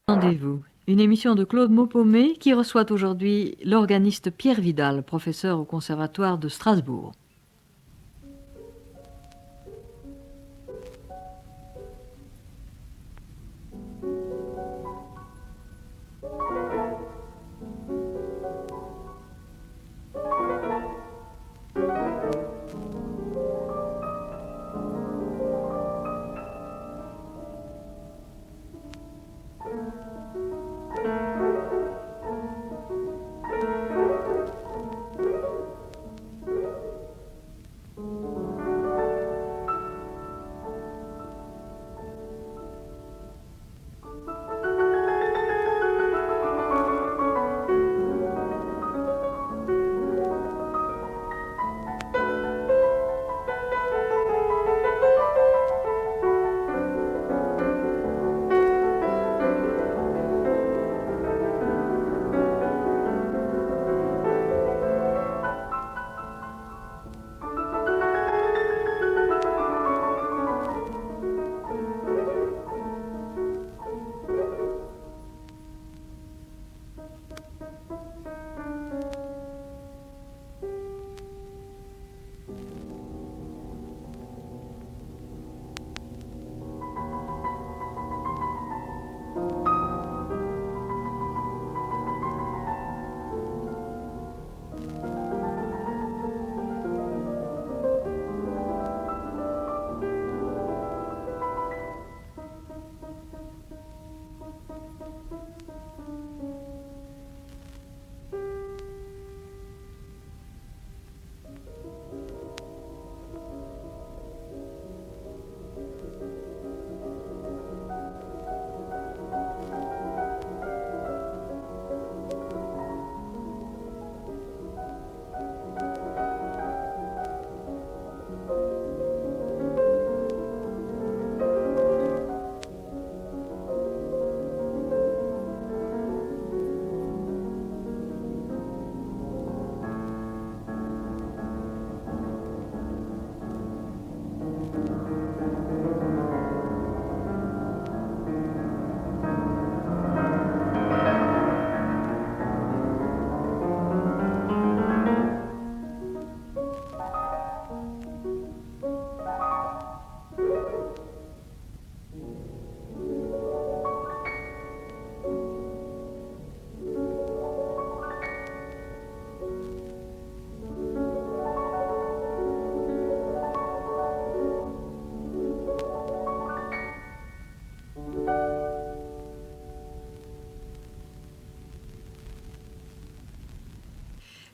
Rendez-vous, une émission de Claude Maupomé qui reçoit aujourd'hui l'organiste Pierre Vidal, professeur au Conservatoire de Strasbourg.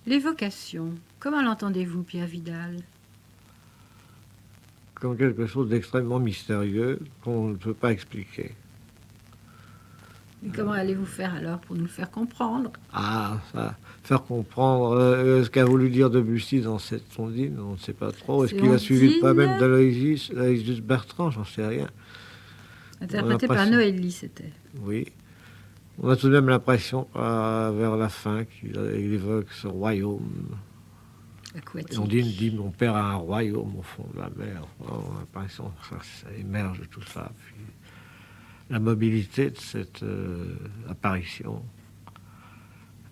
L'évocation, comment l'entendez-vous, Pierre Vidal? Comme quelque chose d'extrêmement mystérieux qu'on ne peut pas expliquer. Et comment allez-vous faire alors pour nous le faire comprendre? Ah, ça, faire comprendre ce qu'a voulu dire Debussy dans cette ondine, on ne sait pas trop. Est-ce qu'il a suivi le poème d'Aloysius Bertrand? J'en sais rien. Interprété par Noël, c'était. Oui. On a tout de même l'impression, vers la fin, qu'il évoque ce royaume. Aquatique. Ondine dit, mon père a un royaume au fond de la mer. On a l'impression que ça émerge de tout ça. Puis, la mobilité de cette apparition.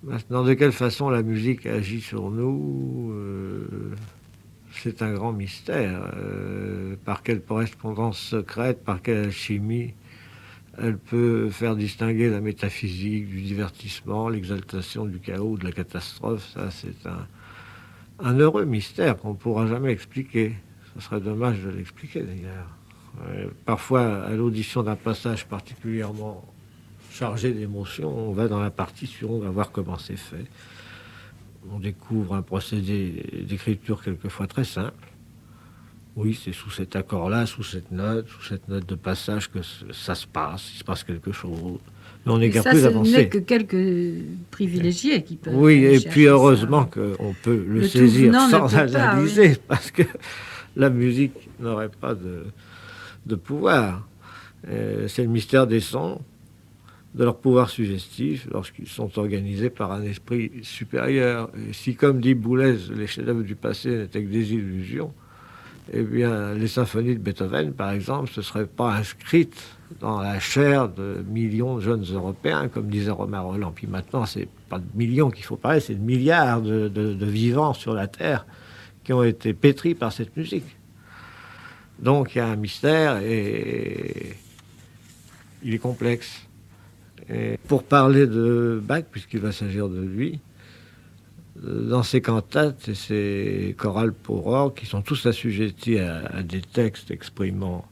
Maintenant, de quelle façon la musique agit sur nous, c'est un grand mystère. Par quelle correspondance secrète, par quelle alchimie elle peut faire distinguer la métaphysique du divertissement, l'exaltation du chaos, de la catastrophe. Ça, c'est un heureux mystère qu'on ne pourra jamais expliquer. Ce serait dommage de l'expliquer, d'ailleurs. Parfois, à l'audition d'un passage particulièrement chargé d'émotions, on va dans la partition, on va voir comment c'est fait. On découvre un procédé d'écriture quelquefois très simple. Oui, c'est sous cet accord-là, sous cette note de passage que ça se passe, il se passe quelque chose. Mais on n'est guère plus avancé. Ce n'est que quelques privilégiés qui peuvent. Oui, et puis heureusement qu'on peut le saisir sans analyser, parce que la musique n'aurait pas de pouvoir. C'est le mystère des sons, de leur pouvoir suggestif, lorsqu'ils sont organisés par un esprit supérieur. Et si, comme dit Boulez, les chefs-d'œuvre du passé n'étaient que des illusions, eh bien, les symphonies de Beethoven, par exemple, ne se seraient pas inscrites dans la chair de millions de jeunes Européens, comme disait Romain Rolland. Puis maintenant, c'est pas de millions qu'il faut parler, c'est de milliards de vivants sur la Terre qui ont été pétris par cette musique. Donc il y a un mystère et il est complexe. Et pour parler de Bach, puisqu'il va s'agir de lui, dans ses cantates et ses chorales pour orgue, qui sont tous assujettis à des textes exprimant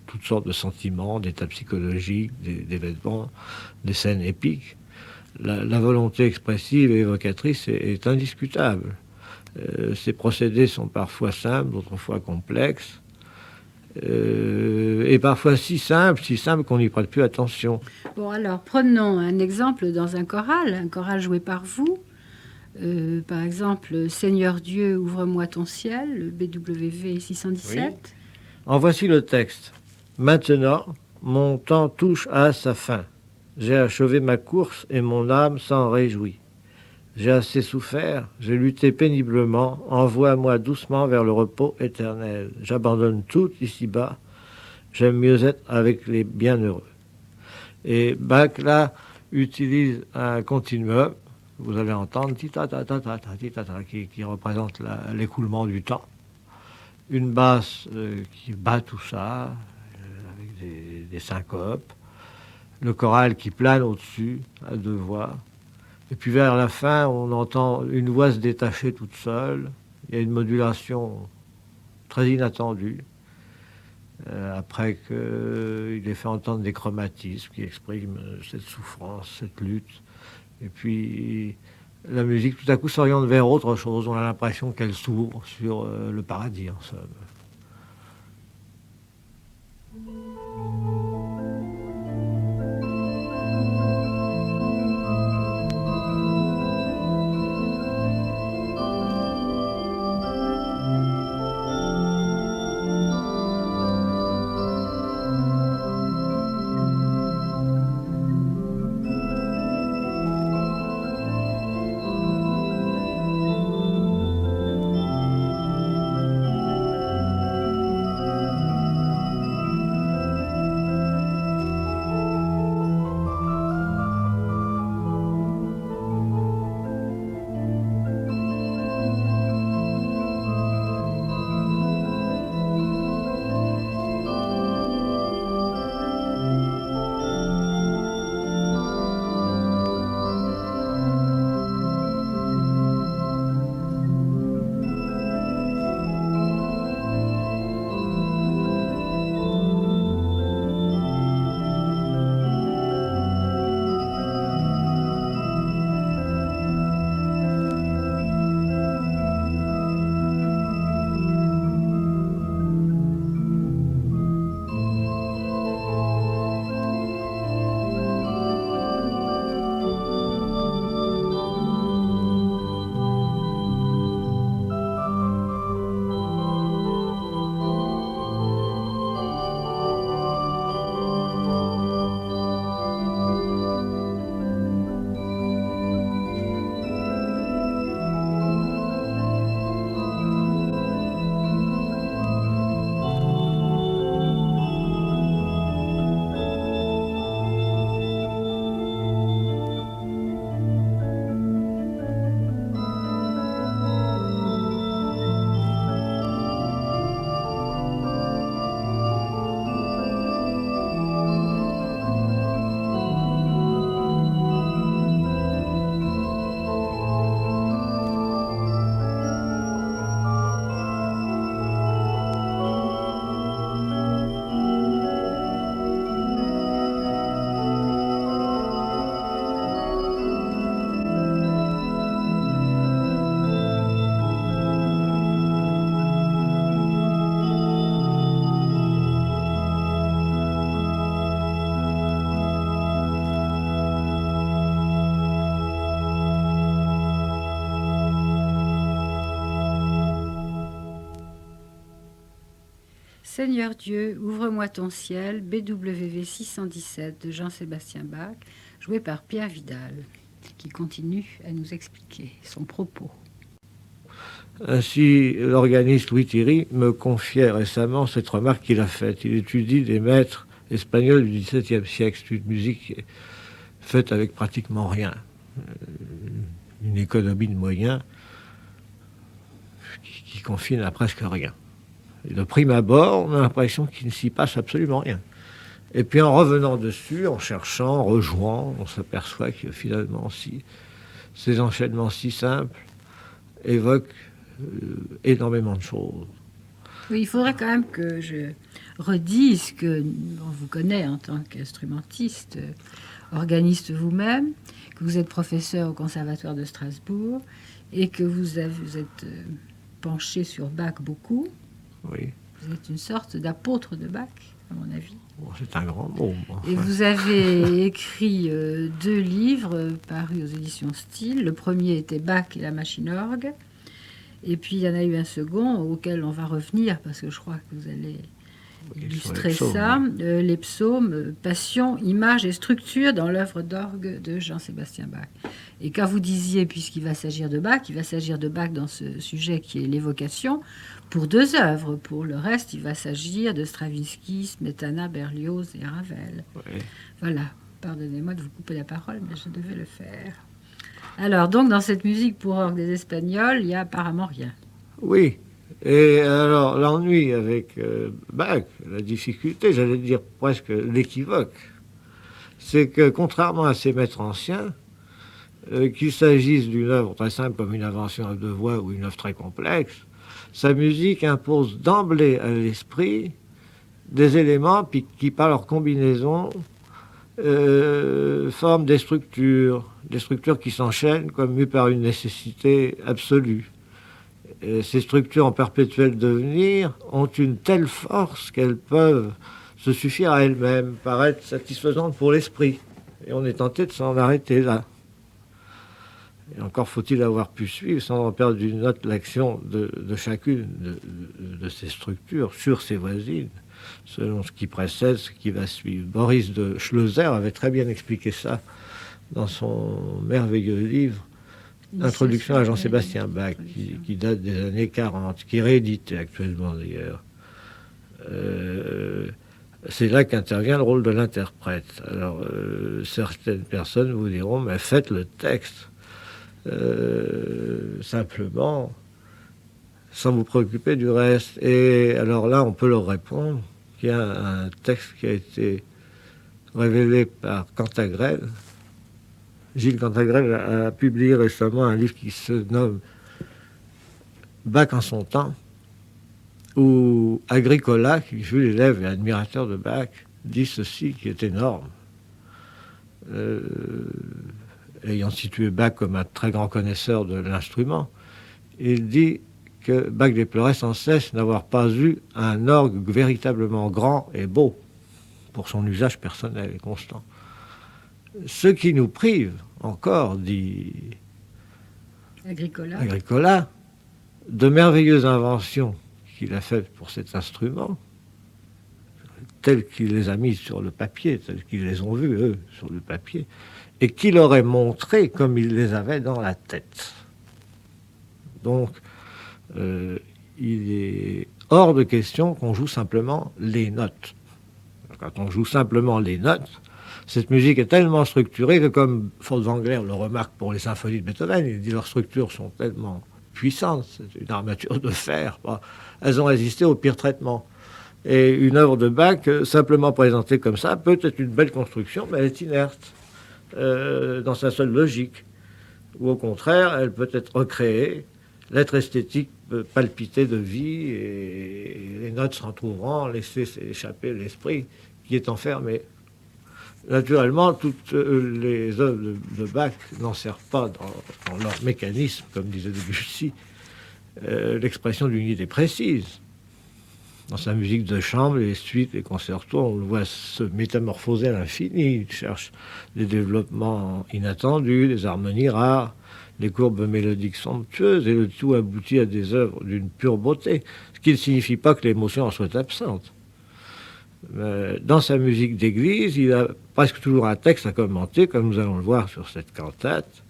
toutes sortes de sentiments, d'états psychologiques, d'événements, des scènes épiques, la volonté expressive et évocatrice est indiscutable. Ces procédés sont parfois simples, d'autres fois complexes, et parfois si simples qu'on n'y prête plus attention. Bon, alors, prenons un exemple dans un choral joué par vous. Par exemple, Seigneur Dieu, ouvre-moi ton ciel, le BWV 617. Oui. En voici le texte. Maintenant, mon temps touche à sa fin. J'ai achevé ma course et mon âme s'en réjouit. J'ai assez souffert, j'ai lutté péniblement, envoie-moi doucement vers le repos éternel. J'abandonne tout ici-bas, j'aime mieux être avec les bienheureux. Et Bach, là, utilise un continuum, vous allez entendre, qui représente l'écoulement du temps. Une basse qui bat tout ça, avec des syncopes. Le choral qui plane au-dessus, à deux voix. Et puis vers la fin, on entend une voix se détacher toute seule. Il y a une modulation très inattendue. Après qu'il ait fait entendre des chromatismes qui expriment cette souffrance, cette lutte. Et puis la musique tout à coup s'oriente vers autre chose. On a l'impression qu'elle s'ouvre sur le paradis en somme. Seigneur Dieu, ouvre-moi ton ciel, BWV 617 de Jean-Sébastien Bach, joué par Pierre Vidal, qui continue à nous expliquer son propos. Ainsi, l'organiste Louis Thierry me confiait récemment cette remarque qu'il a faite. Il étudie des maîtres espagnols du XVIIe siècle. C'est une musique faite avec pratiquement rien. Une économie de moyens qui confine à presque rien. Et de prime abord, on a l'impression qu'il ne s'y passe absolument rien. Et puis en revenant dessus, en cherchant, en rejouant, on s'aperçoit que finalement, ces enchaînements si simples évoquent énormément de choses. Oui, il faudrait quand même que je redise que on vous connaît en tant qu'instrumentiste, organiste vous-même, que vous êtes professeur au Conservatoire de Strasbourg et que vous êtes penché sur Bach beaucoup. Oui. Vous êtes une sorte d'apôtre de Bach, à mon avis. Bon, c'est un grand mot. Et vous avez écrit 2 livres parus aux éditions Style. Le premier était Bach et la machine-orgue. Et puis il y en a eu un second auquel on va revenir parce que je crois que vous allez illustrer ça. Les psaumes, passion, image et structure dans l'œuvre d'orgue de Jean-Sébastien Bach. Et quand vous disiez, puisqu'il va s'agir de Bach, il va s'agir de Bach dans ce sujet qui est l'évocation, pour 2 œuvres. Pour le reste, il va s'agir de Stravinsky, Smetana, Berlioz et Ravel. Oui. Voilà. Pardonnez-moi de vous couper la parole, mais je devais le faire. Alors, donc, dans cette musique pour orgue des Espagnols, il n'y a apparemment rien. Oui. Et alors, l'ennui avec Bach, la difficulté, j'allais dire presque l'équivoque, c'est que, contrairement à ses maîtres anciens, qu'il s'agisse d'une œuvre très simple comme une invention à 2 voix ou une œuvre très complexe, sa musique impose d'emblée à l'esprit des éléments qui, par leur combinaison, forment des structures qui s'enchaînent comme mues par une nécessité absolue. Et ces structures en perpétuel devenir ont une telle force qu'elles peuvent se suffire à elles-mêmes, paraître satisfaisantes pour l'esprit. Et on est tenté de s'en arrêter là. Et encore faut-il avoir pu suivre, sans en perdre d'une note, l'action de chacune de ces structures sur ses voisines, selon ce qui précède, ce qui va suivre. Boris de Schleuser avait très bien expliqué ça dans son merveilleux livre Introduction à Jean-Sébastien Bach, qui date des années 40, qui est réédité actuellement d'ailleurs. C'est là qu'intervient le rôle de l'interprète. Alors, certaines personnes vous diront, mais faites le texte simplement, sans vous préoccuper du reste. Et alors là, on peut leur répondre qu'il y a un texte qui a été révélé par Cantagrel. Gilles Cantagrel a publié récemment un livre qui se nomme Bach en son temps, où Agricola, qui fut l'élève et admirateur de Bach, dit ceci qui est énorme. Ayant situé Bach comme un très grand connaisseur de l'instrument, il dit que Bach déplorait sans cesse n'avoir pas eu un orgue véritablement grand et beau pour son usage personnel et constant. Ce qui nous prive encore, dit Agricola, de merveilleuses inventions qu'il a faites pour cet instrument, telles qu'il les a mises sur le papier, telles qu'ils les ont vues, eux, sur le papier, et qu'il aurait montré comme il les avait dans la tête. Donc, il est hors de question qu'on joue simplement les notes. Quand on joue simplement les notes, cette musique est tellement structurée que, comme Furtwängler le remarque pour les symphonies de Beethoven, il dit leurs structures sont tellement puissantes, c'est une armature de fer, elles ont résisté au pire traitement. Et une œuvre de Bach, simplement présentée comme ça, peut être une belle construction, mais elle est inerte dans sa seule logique. Ou au contraire, elle peut être recréée, l'être esthétique peut palpiter de vie, et les notes s'entr'ouvrant, laisser échapper l'esprit qui est enfermé. Naturellement, toutes les œuvres de Bach n'en servent pas dans leur mécanisme, comme disait Debussy, l'expression d'une idée précise. Dans sa musique de chambre, les suites, les concertos, on le voit se métamorphoser à l'infini. Il cherche des développements inattendus, des harmonies rares, des courbes mélodiques somptueuses, et le tout aboutit à des œuvres d'une pure beauté, ce qui ne signifie pas que l'émotion en soit absente. Dans sa musique d'église, il a presque toujours un texte à commenter, comme nous allons le voir sur cette cantate,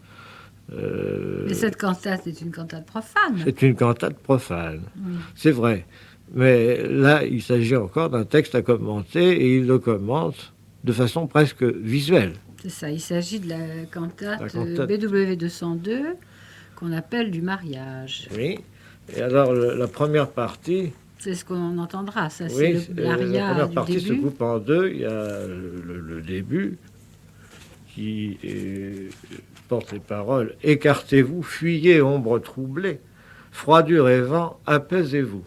Mais cette cantate est une cantate profane. C'est une cantate profane, Oui. c'est vrai. Mais là, il s'agit encore d'un texte à commenter et il le commente de façon presque visuelle. C'est ça, il s'agit de la cantate, La cantate. BW 202 qu'on appelle du mariage. Oui. Et alors, la première partie, C'est ce qu'on entendra, ça oui, c'est la l'aria première du partie se début. coupe en deux. Il y a le début qui porte les paroles « Écartez-vous, fuyez, ombre troublée, froidure et vent, apaisez-vous ».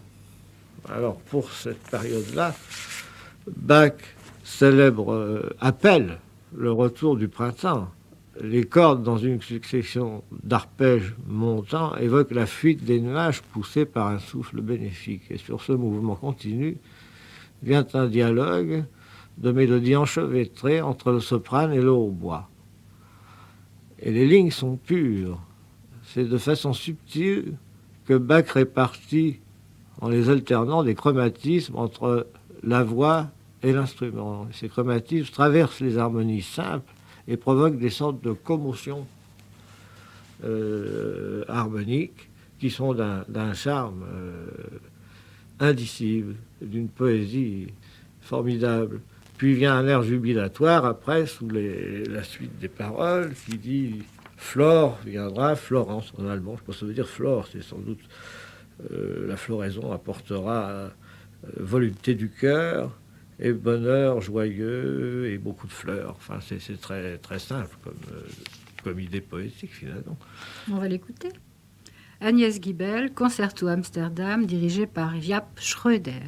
Alors, pour cette période-là, Bach appelle le retour du printemps. Les cordes, dans une succession d'arpèges montants, évoquent la fuite des nuages poussés par un souffle bénéfique. Et sur ce mouvement continu vient un dialogue de mélodies enchevêtrées entre le soprane et le hautbois. Et les lignes sont pures. C'est de façon subtile que Bach répartit, en les alternant, des chromatismes entre la voix et l'instrument. Ces chromatismes traversent les harmonies simples et provoquent des sortes de commotions harmoniques qui sont d'un charme indicible, d'une poésie formidable. Puis vient un air jubilatoire après, sous la suite des paroles, qui dit « Flore viendra, Florence » en allemand. Je pense que ça veut dire flore, c'est sans doute la floraison apportera volupté du cœur et bonheur joyeux et beaucoup de fleurs. Enfin, c'est très, très simple comme idée poétique, finalement. On va l'écouter. Agnès Guibel, Concerto Amsterdam, dirigé par Jaap Schröder.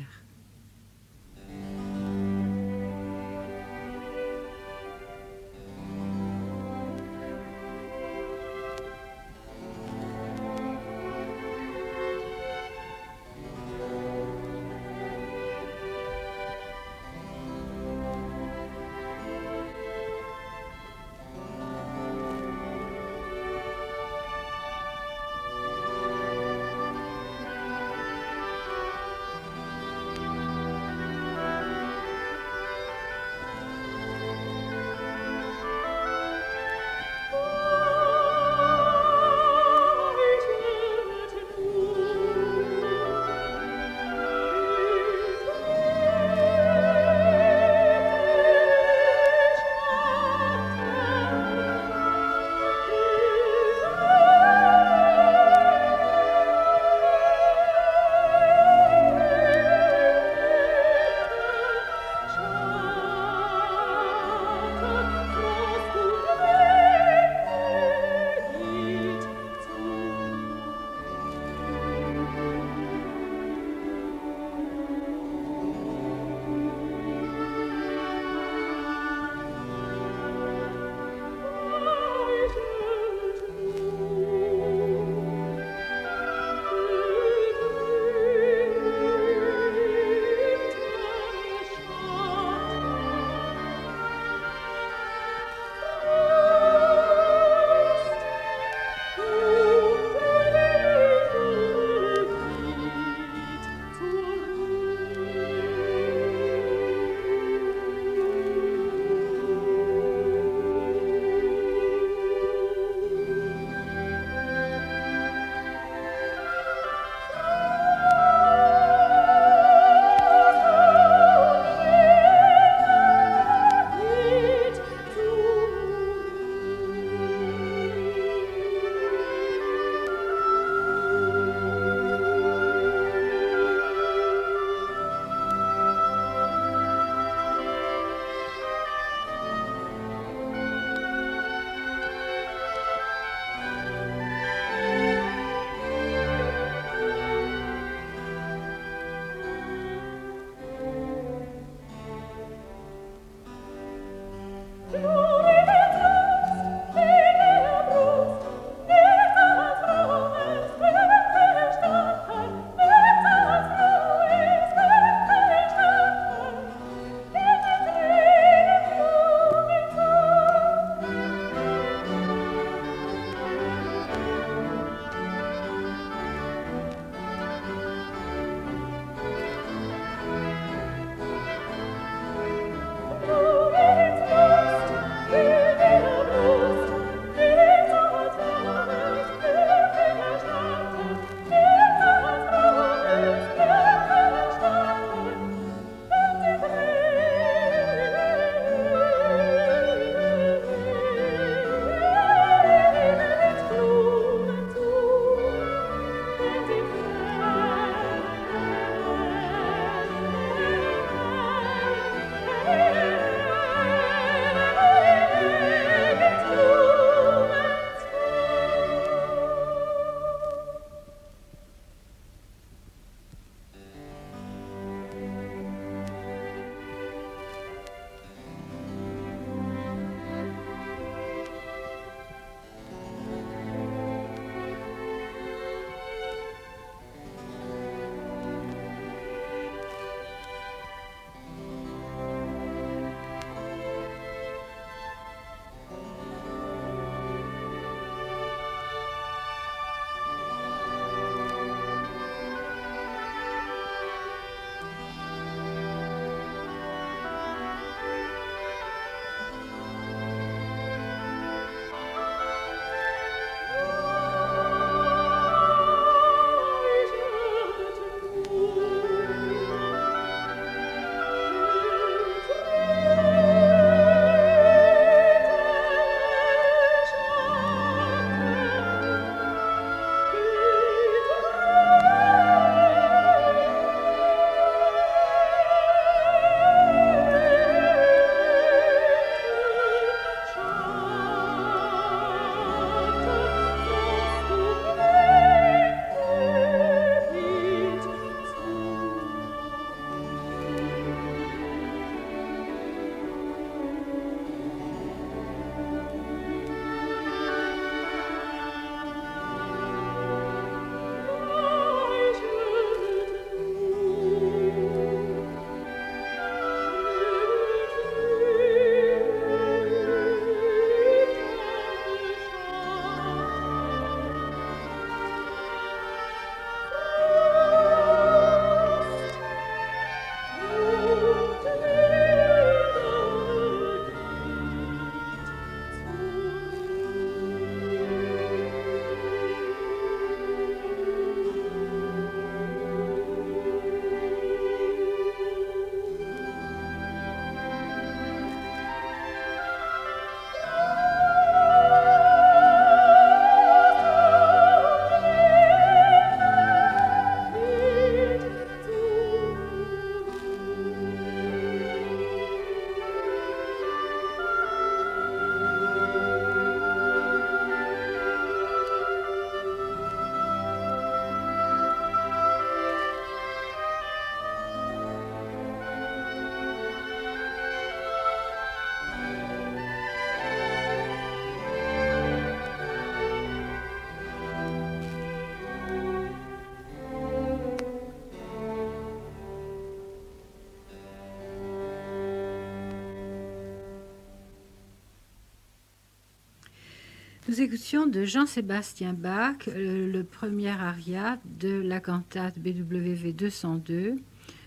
Nous écoutions de Jean-Sébastien Bach le premier aria de la cantate BWV 202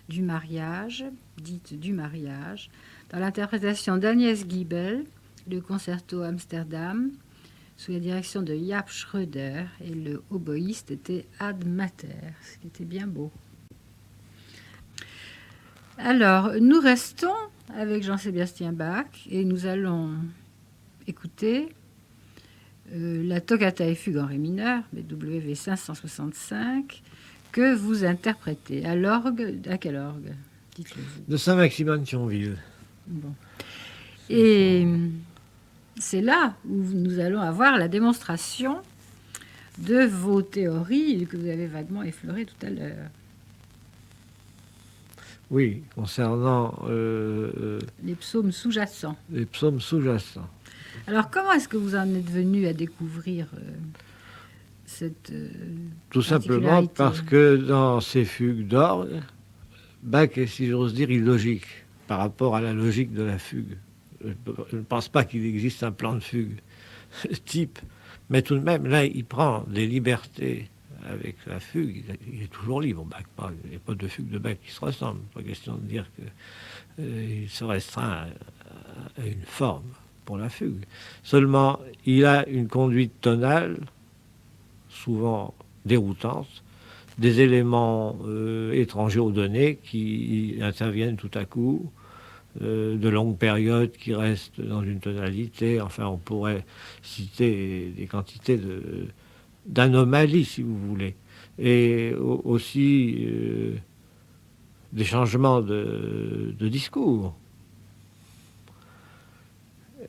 du mariage, dite du mariage, dans l'interprétation d'Agnès Guibel, le concerto Amsterdam, sous la direction de Jaap Schröder, et le oboïste était Ad Mater, ce qui était bien beau. Alors, nous restons avec Jean-Sébastien Bach et nous allons écouter la toccata et fugue en ré mineur, BWV 565, que vous interprétez à l'orgue. À quel orgue? Dites-le vous. De Saint-Maximin de Thionville. Bon. Et c'est là où nous allons avoir la démonstration de vos théories que vous avez vaguement effleurées tout à l'heure. Oui, concernant les psaumes sous-jacents. Les psaumes sous-jacents. Alors, comment est-ce que vous en êtes venu à découvrir cette Tout simplement parce que dans ces fugues d'orgue, Bach est, si j'ose dire, illogique par rapport à la logique de la fugue. Je ne pense pas qu'il existe un plan de fugue type, mais tout de même, là, il prend des libertés avec la fugue. Il est toujours libre, Bach. Il n'y a pas de fugue de Bach qui se ressemble. Pas question de dire qu'il se restreint à une forme pour la fugue. Seulement, il a une conduite tonale souvent déroutante, des éléments étrangers aux données qui interviennent tout à coup, de longues périodes qui restent dans une tonalité. Enfin, on pourrait citer des quantités d'anomalies, si vous voulez. Et aussi des changements de discours.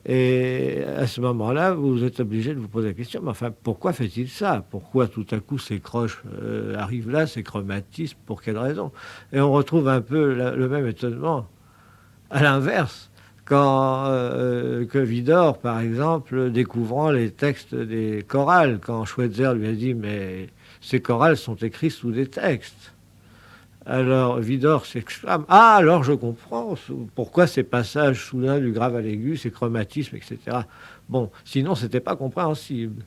Et à ce moment-là, vous êtes obligé de vous poser la question, mais enfin, pourquoi fait-il ça? Pourquoi tout à coup ces croches arrivent là, ces chromatismes, pour quelle raison? Et on retrouve un peu le même étonnement à l'inverse, quand que Widor, par exemple, découvrant les textes des chorales, quand Schweitzer lui a dit, mais ces chorales sont écrits sous des textes. Alors Widor s'exclame, ah, alors je comprends pourquoi ces passages soudains du grave à l'aigu, ces chromatismes, etc. Bon, sinon c'était pas compréhensible.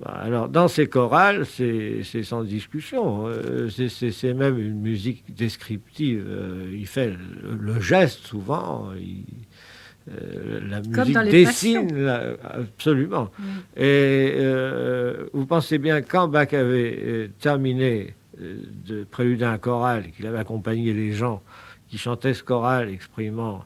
Alors dans ces chorales, c'est sans discussion, c'est même une musique descriptive. Il fait le geste souvent, la musique dessine, là, absolument. Et vous pensez bien, quand Bach avait terminé de préluder un choral et qu'il avait accompagné les gens qui chantaient ce choral exprimant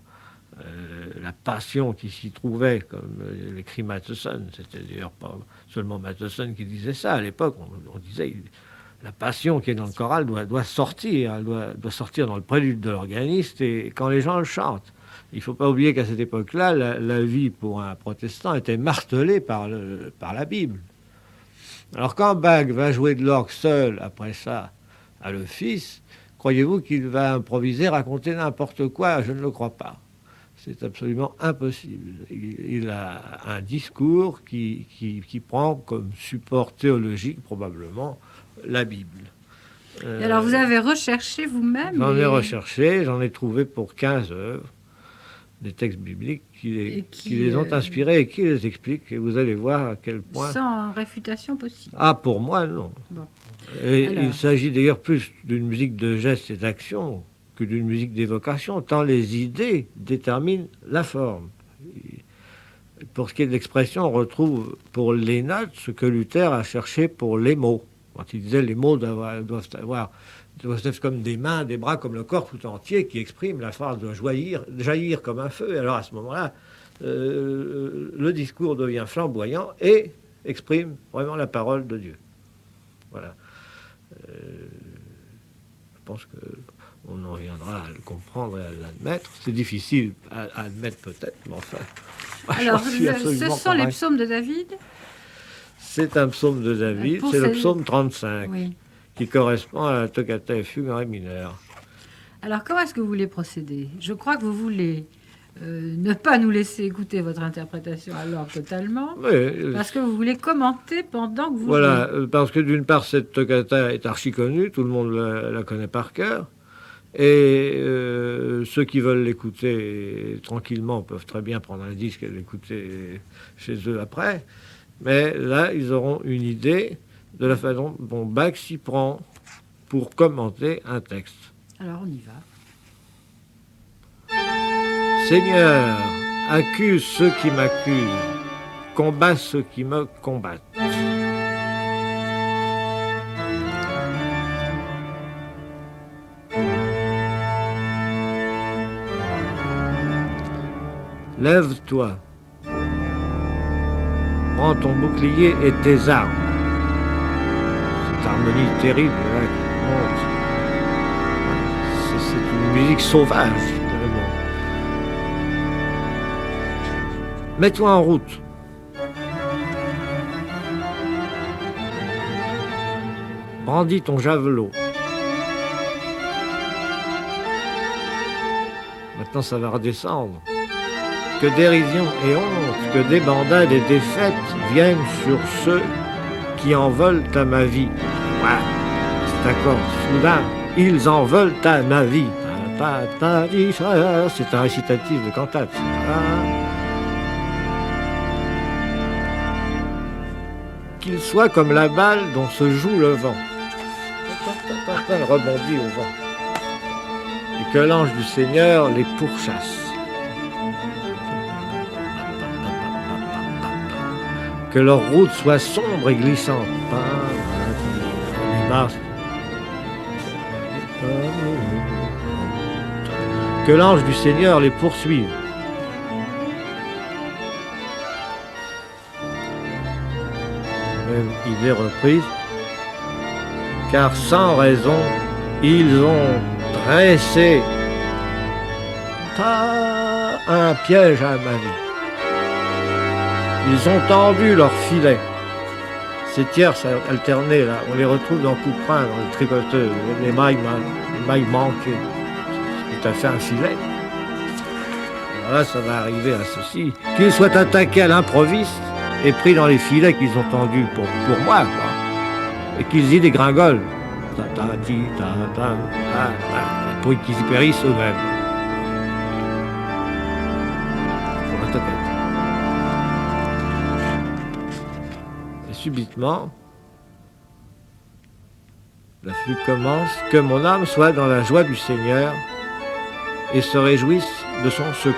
la passion qui s'y trouvait, comme l'écrit Mattheson. C'était d'ailleurs pas seulement Mattheson qui disait ça. À l'époque, on disait la passion qui est dans le choral doit sortir, elle doit sortir dans le prélude de l'organiste et quand les gens le chantent. Il ne faut pas oublier qu'à cette époque-là, la vie pour un protestant était martelée par la Bible. Alors quand Bach va jouer de l'orgue seul, après ça, à l'office, croyez-vous qu'il va improviser, raconter n'importe quoi? Je ne le crois pas. C'est absolument impossible. Il a un discours qui prend comme support théologique, probablement, la Bible. Et alors vous avez recherché vous-même? J'en ai recherché, j'en ai trouvé pour 15 œuvres, des textes bibliques qui les ont inspirés et qui les expliquent. Et vous allez voir à quel point... Sans réfutation possible. Ah, pour moi, non. Bon. Et alors... Il s'agit d'ailleurs plus d'une musique de gestes et d'action que d'une musique d'évocation, tant les idées déterminent la forme. Pour ce qui est de l'expression, on retrouve pour les notes ce que Luther a cherché pour les mots. Quand il disait les mots doivent être comme des mains, des bras, comme le corps tout entier qui exprime, la phrase doit jaillir comme un feu. Et alors à ce moment-là, le discours devient flamboyant et exprime vraiment la parole de Dieu. Voilà. Je pense qu'on en viendra à le comprendre et à l'admettre. C'est difficile à admettre peut-être, mais enfin... Alors, ce sont les psaumes de David? C'est un psaume de David, c'est le psaume 35. Oui. Qui correspond à la toccata et fugue en ré mineur. Alors, comment est-ce que vous voulez procéder? Je crois que vous voulez ne pas nous laisser écouter votre interprétation à l'orgue totalement, parce que vous voulez commenter pendant que vous jouez. Parce que d'une part, cette toccata est archi connue, tout le monde la connaît par cœur, et ceux qui veulent l'écouter tranquillement peuvent très bien prendre un disque et l'écouter chez eux après. Mais là, ils auront une idée de la façon dont Bach s'y prend pour commenter un texte. Alors on y va. Seigneur, accuse ceux qui m'accusent, combat ceux qui me combattent. Lève-toi, prends ton bouclier et tes armes. Cette harmonie terrible là, qui monte. C'est une musique sauvage, finalement. Mets-toi en route. Brandis ton javelot. Maintenant, ça va redescendre. Que dérision et honte, que débandade et défaite viennent sur ceux qui en veulent à ma vie. Ouais, c'est accord soudain, ils en veulent à ma vie. C'est un récitatif de cantate. Qu'ils soient comme la balle dont se joue le vent. Elle rebondit au vent. Et que l'ange du Seigneur les pourchasse. Que leur route soit sombre et glissante. Que l'ange du Seigneur les poursuive. Même idée reprise. Car sans raison, ils ont dressé un piège à ma vie. Ils ont tendu leurs filets. Ces tierces alternées, là, on les retrouve dans Couperin, dans le tricoteux, les mailles manquées. C'est tout à fait un filet. Alors là, ça va arriver à ceci. Qu'ils soient attaqués à l'improviste et pris dans les filets qu'ils ont tendus pour moi, quoi. Et qu'ils y dégringolent. Pour qu'ils y périssent eux-mêmes. Subitement, la flûte commence, que mon âme soit dans la joie du Seigneur et se réjouisse de son secours.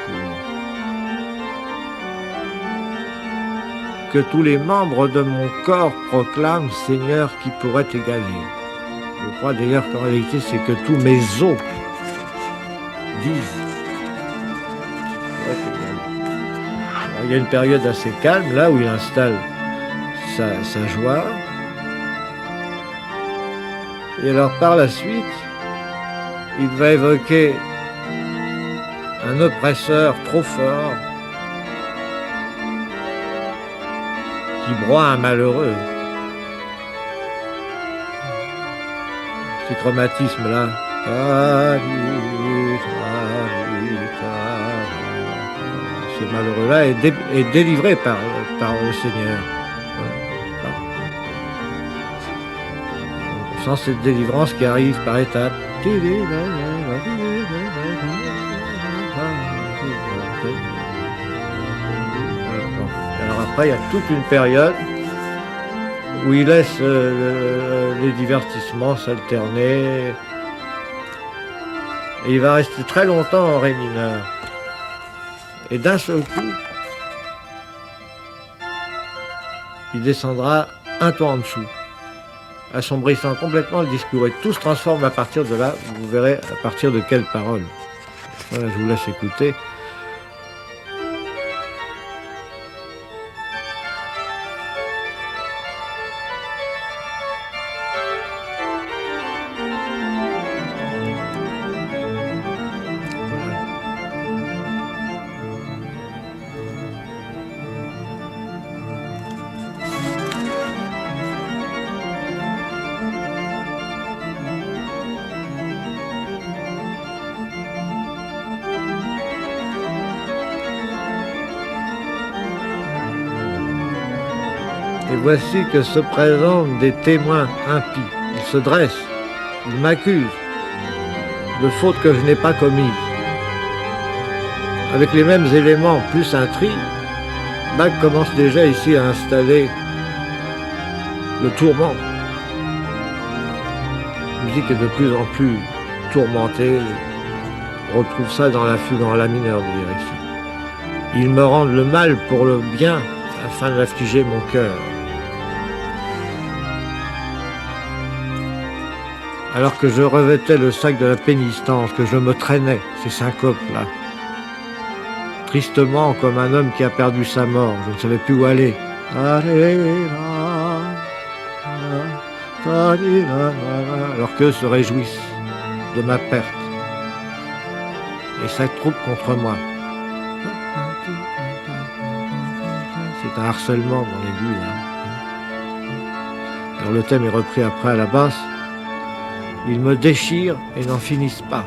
Que tous les membres de mon corps proclament Seigneur qui pourrait égaler. Je crois d'ailleurs qu'en réalité c'est que tous mes os disent. Alors, il y a une période assez calme là où il installe sa joie. Et alors par la suite, il va évoquer un oppresseur trop fort qui broie un malheureux. Ces chromatismes-là. Ce malheureux-là est délivré par le Seigneur. Sans cette délivrance qui arrive par étapes. Et alors après, il y a toute une période où il laisse les divertissements s'alterner. Et il va rester très longtemps en ré mineur. Et d'un seul coup, il descendra un ton en dessous, assombrissant complètement le discours. Et tout se transforme à partir de là. Vous verrez à partir de quelles paroles. Voilà, je vous laisse écouter. Et voici que se présentent des témoins impies. Ils se dressent, ils m'accusent de fautes que je n'ai pas commises. Avec les mêmes éléments plus intrigue, Bach commence déjà ici à installer le tourment. La musique est de plus en plus tourmentée. On retrouve ça dans la fugue en la mineur d'ailleurs ici. Ils me rendent le mal pour le bien afin d'affliger mon cœur. Alors que je revêtais le sac de la pénitence, que je me traînais, ces syncopes-là. Tristement, comme un homme qui a perdu sa mort, je ne savais plus où aller. Alors qu'eux se réjouissent de ma perte. Et s'attroupent contre moi. C'est un harcèlement dans l'aigu. Alors le thème est repris après à la basse. Ils me déchirent et n'en finissent pas.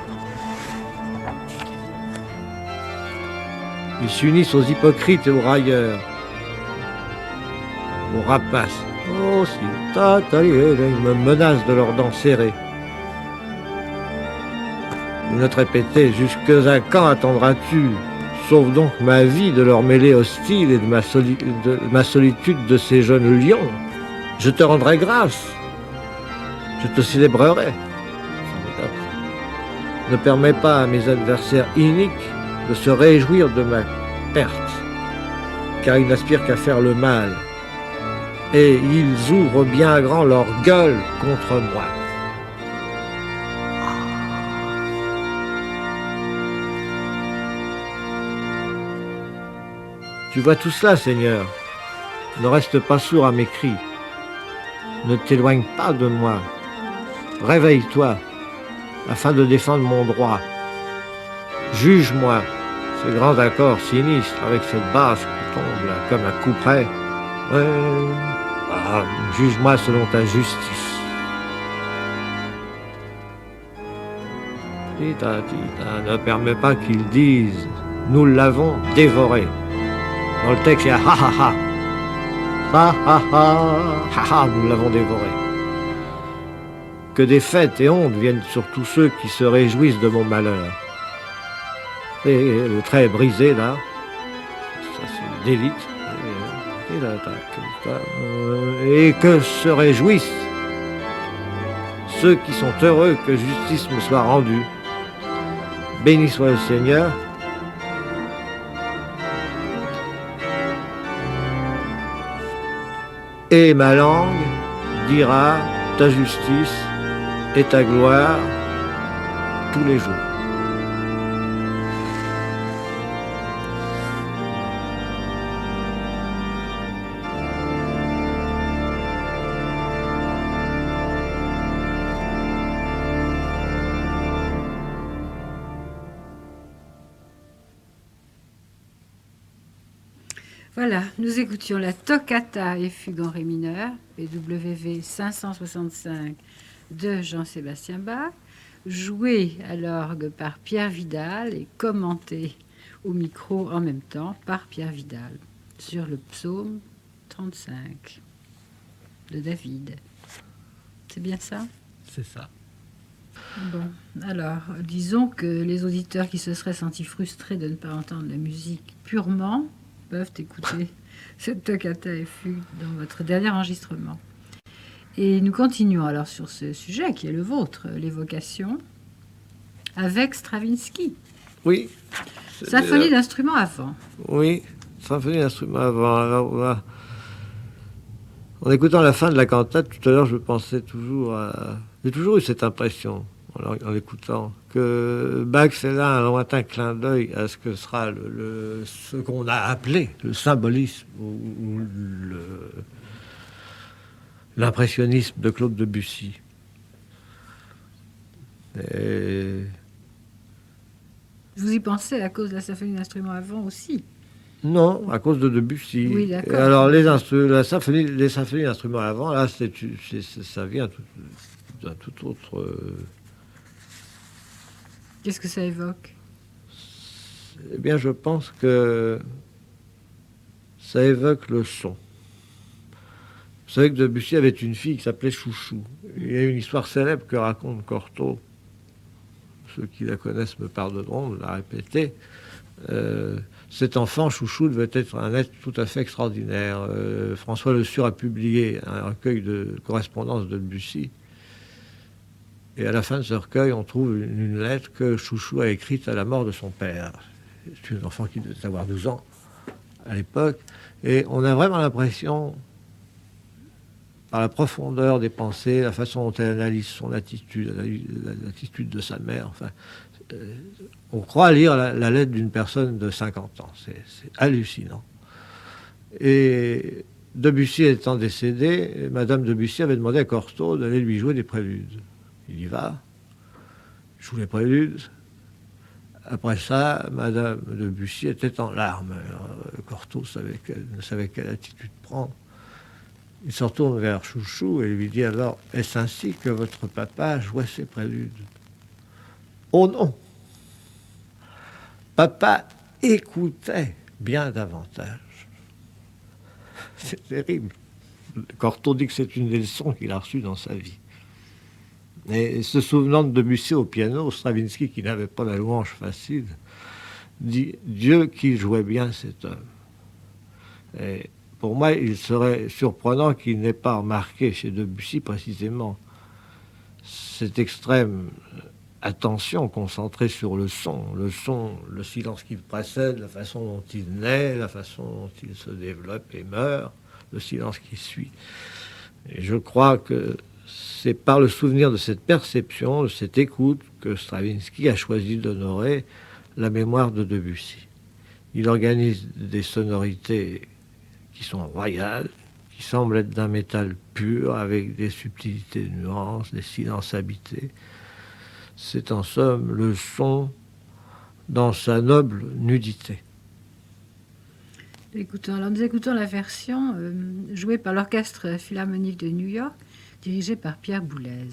Ils s'unissent aux hypocrites et aux railleurs, aux rapaces. Oh, si, ils me menacent de leurs dents serrées. Une autre répétée, jusque-à quand attendras-tu? Sauve donc ma vie de leur mêlée hostile et de ma solitude de ces jeunes lions. Je te rendrai grâce. Je te célébrerai. Ne permets pas à mes adversaires iniques de se réjouir de ma perte, car ils n'aspirent qu'à faire le mal, et ils ouvrent bien grand leur gueule contre moi. Tu vois tout cela, Seigneur. Ne reste pas sourd à mes cris. Ne t'éloigne pas de moi. Réveille-toi, afin de défendre mon droit. Juge-moi ces grands accords sinistres avec cette basse qui tombe là, comme un couperet. Ouais. Ah, juge-moi selon ta justice. Tita, tita, ne permets pas qu'ils disent « Nous l'avons dévoré ». Dans le texte, il y a « Ha ha ha ». Ha ha ha, ha ha, nous l'avons dévoré. Que des fêtes et hontes viennent sur tous ceux qui se réjouissent de mon malheur. Et le trait est brisé là, ça c'est l'élite. Et que se réjouissent ceux qui sont heureux que justice me soit rendue. Béni soit le Seigneur. Et ma langue dira ta justice et ta gloire tous les jours. Voilà, nous écoutions la Toccata et fugue en ré mineur, BWV 565 de Jean-Sébastien Bach, jouée à l'orgue par Pierre Vidal et commentée au micro en même temps par Pierre Vidal sur le psaume 35 de David. C'est bien ça? C'est ça. Bon, alors, disons que les auditeurs qui se seraient sentis frustrés de ne pas entendre la musique purement peuvent écouter cette toccata et fugue dans votre dernier enregistrement. Et nous continuons alors sur ce sujet qui est le vôtre, l'évocation, avec Stravinsky. Oui. Symphonie d'instruments avant. Oui, symphonie d'instruments avant. Alors, là, en écoutant la fin de la cantate, tout à l'heure, je pensais toujours à... J'ai toujours eu cette impression, en l'écoutant, que Bach fait là un lointain clin d'œil à ce que sera ce qu'on a appelé le symbolisme ou l'impressionnisme de Claude Debussy. Et... Vous y pensez à cause de la symphonie d'instruments avant aussi? Non, à cause de Debussy. Oui, d'accord. Alors, les symphonies d'instruments avant, là, ça vient d'un tout autre... Qu'est-ce que ça évoque? Eh bien, je pense que ça évoque le son. Vous savez que Debussy avait une fille qui s'appelait Chouchou. Il y a une histoire célèbre que raconte Cortot. Ceux qui la connaissent me pardonneront de la répéter. Cet enfant, Chouchou, devait être un être tout à fait extraordinaire. François Le Sur a publié un recueil de correspondances de Debussy. Et à la fin de ce recueil, on trouve une lettre que Chouchou a écrite à la mort de son père. C'est un enfant qui devait avoir 12 ans à l'époque. Et on a vraiment l'impression, par la profondeur des pensées, la façon dont elle analyse son attitude, l'attitude de sa mère, enfin, on croit lire la lettre d'une personne de 50 ans. C'est hallucinant. Et Debussy étant décédé, Madame Debussy avait demandé à Cortot d'aller lui jouer des préludes. Il y va, il joue les préludes. Après ça, Madame Debussy était en larmes. Cortot ne savait quelle attitude prendre. Il se retourne vers Chouchou et lui dit alors, est-ce ainsi que votre papa jouait ses préludes? Oh non! Papa écoutait bien davantage. C'est terrible. Cortot dit que c'est une des leçons qu'il a reçues dans sa vie. Et se souvenant de Debussy au piano, Stravinsky, qui n'avait pas la louange facile, dit « Dieu qu'il jouait bien cet homme ». Et pour moi, il serait surprenant qu'il n'ait pas remarqué chez Debussy précisément cette extrême attention concentrée sur le son, le silence qui le précède, la façon dont il naît, la façon dont il se développe et meurt, le silence qui suit. Et je crois que c'est par le souvenir de cette perception, de cette écoute, que Stravinsky a choisi d'honorer la mémoire de Debussy. Il organise des sonorités qui sont royales, qui semblent être d'un métal pur, avec des subtilités de nuances, des silences habités. C'est en somme le son dans sa noble nudité. Nous écoutons la version jouée par l'Orchestre Philharmonique de New York, dirigé par Pierre Boulez.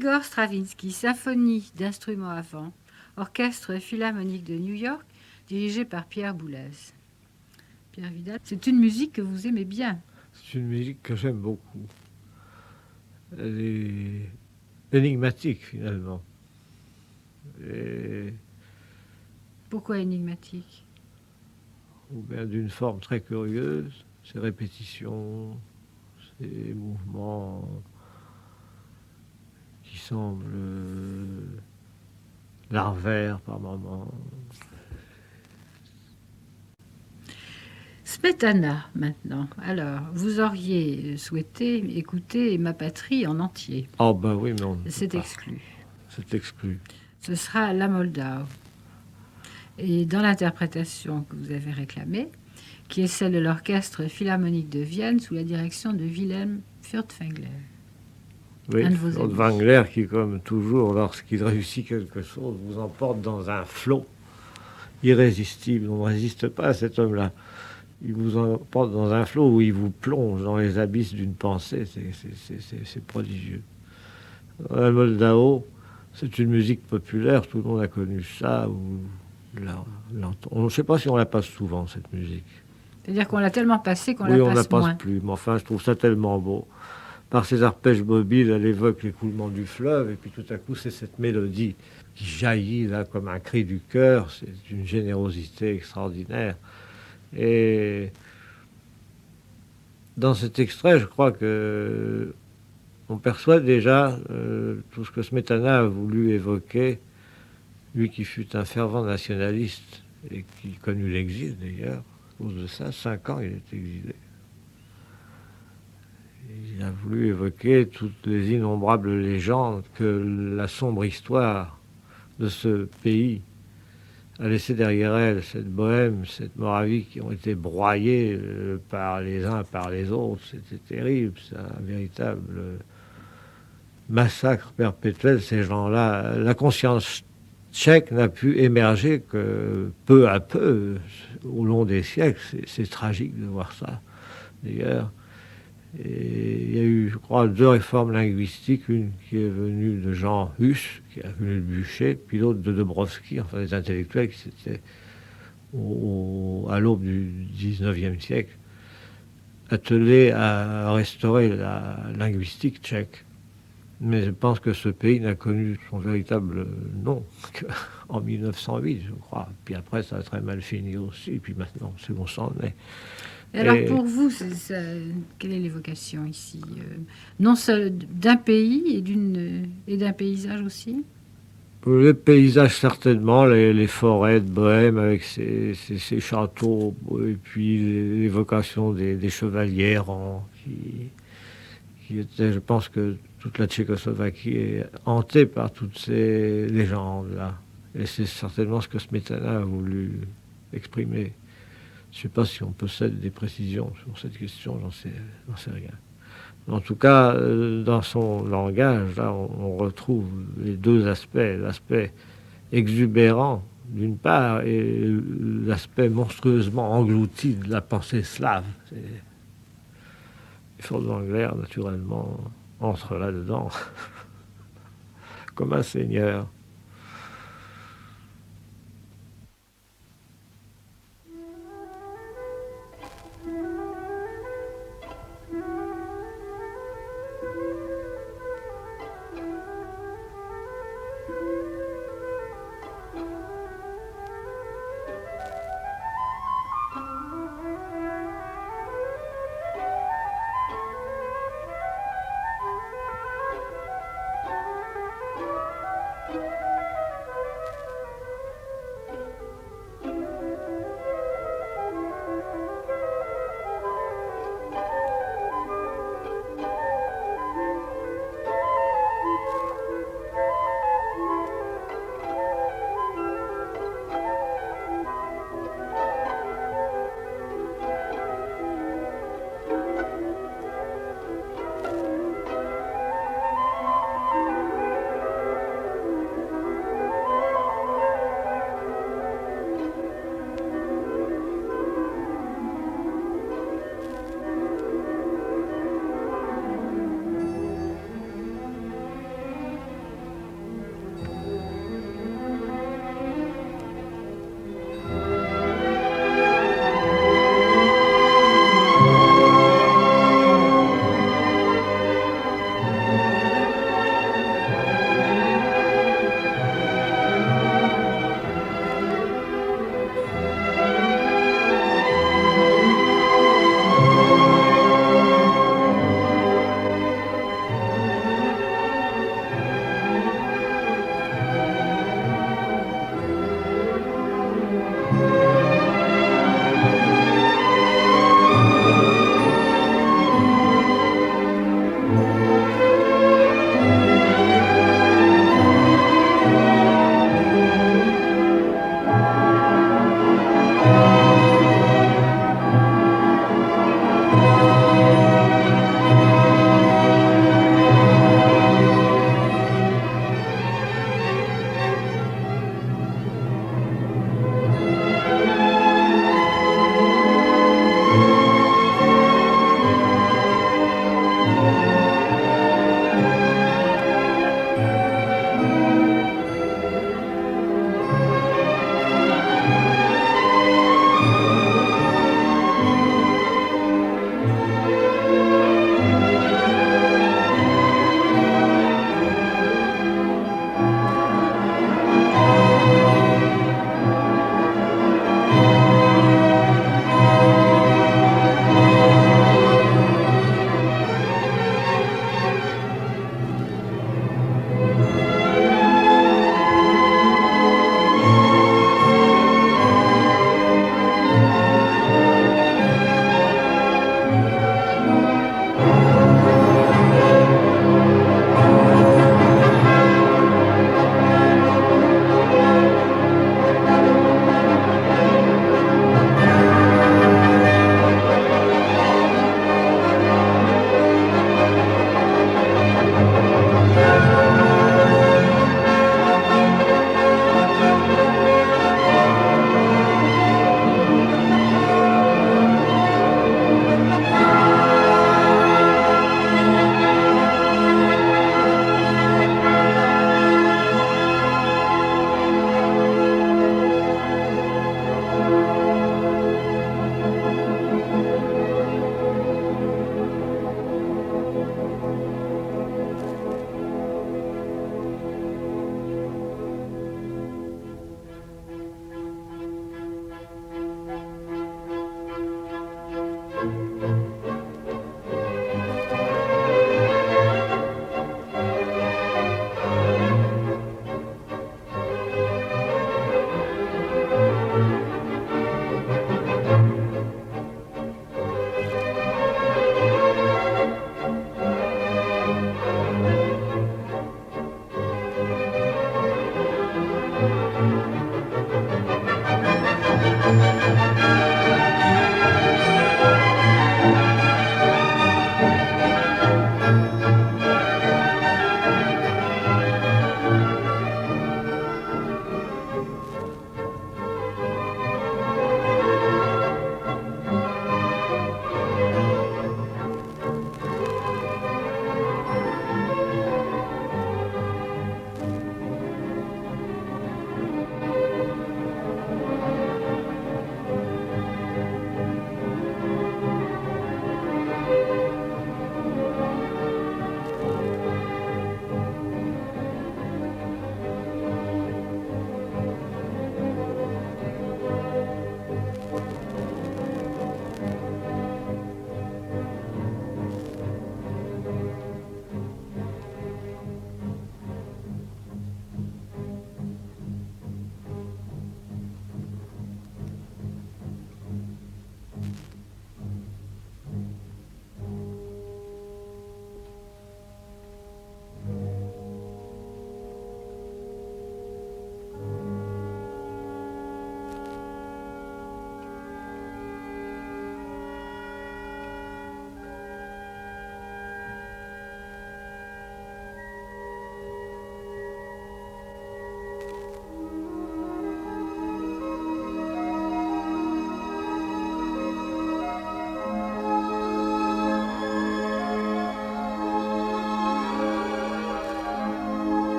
Igor Stravinsky, symphonie d'instruments à vent, orchestre philharmonique de New York, dirigé par Pierre Boulez. Pierre Vidal, c'est une musique que vous aimez bien. C'est une musique que j'aime beaucoup. Elle est énigmatique finalement. Et Pourquoi énigmatique? Ou bien d'une forme très curieuse, ses répétitions, ses mouvements qui semblent larvaires par moments. Smetana, maintenant. Alors, vous auriez souhaité écouter Ma patrie en entier. Oh ben oui, mais on ne peut C'est pas. exclu. C'est exclu. Ce sera La Moldau. Et dans l'interprétation que vous avez réclamée, qui est celle de l'Orchestre Philharmonique de Vienne sous la direction de Wilhelm Furtwängler. Oui, Un de vos amis. Furtwängler qui, comme toujours, lorsqu'il réussit quelque chose, vous emporte dans un flot irrésistible. On ne résiste pas à cet homme-là. Il vous emporte dans un flot où il vous plonge dans les abysses d'une pensée. C'est prodigieux. La Moldau, c'est une musique populaire. Tout le monde a connu ça. Je ne sais pas si on la passe souvent, cette musique. C'est-à-dire qu'on l'a tellement passée qu'on Oui, la on ne la passe passe moins. plus. Mais enfin, je trouve ça tellement beau. Par ses arpèges mobiles, elle évoque l'écoulement du fleuve. Et puis tout à coup, c'est cette mélodie qui jaillit là comme un cri du cœur. C'est une générosité extraordinaire. Et dans cet extrait, je crois que on perçoit déjà tout ce que Smetana a voulu évoquer, lui qui fut un fervent nationaliste et qui connut l'exil d'ailleurs. À cause de ça, 5 ans, il est exilé. Il a voulu évoquer toutes les innombrables légendes que la sombre histoire de ce pays a laissé derrière elle, cette Bohème, cette Moravie qui ont été broyées par les uns, par les autres. C'était terrible, c'est un véritable massacre perpétuel, ces gens-là. La conscience tchèque n'a pu émerger que peu à peu, au long des siècles. C'est tragique de voir ça, d'ailleurs. Et il y a eu, je crois, 2 réformes linguistiques, une qui est venue de Jean Hus, qui a venu le bûcher, puis l'autre de Dobrovsky, enfin des intellectuels qui s'étaient, à l'aube du 19e siècle, attelés à restaurer la linguistique tchèque. Mais je pense que ce pays n'a connu son véritable nom qu'en 1908, je crois. Puis après, ça a très mal fini aussi, puis maintenant, c'est où on s'en est. Et alors pour vous, quelle est l'évocation ici? Non seul d'un pays et d'un paysage aussi? Les paysages certainement, les forêts de Bohème avec ces châteaux, et puis l'évocation des chevaliers errants qui étaient, je pense que toute la Tchécoslovaquie est hantée par toutes ces légendes-là. Et c'est certainement ce que Smetana a voulu exprimer. Je ne sais pas si on possède des précisions sur cette question, j'en sais rien. En tout cas, dans son langage, là, on retrouve les 2 aspects. L'aspect exubérant, d'une part, et l'aspect monstrueusement englouti de la pensée slave. Furtwängler, naturellement, entre là-dedans, comme un seigneur.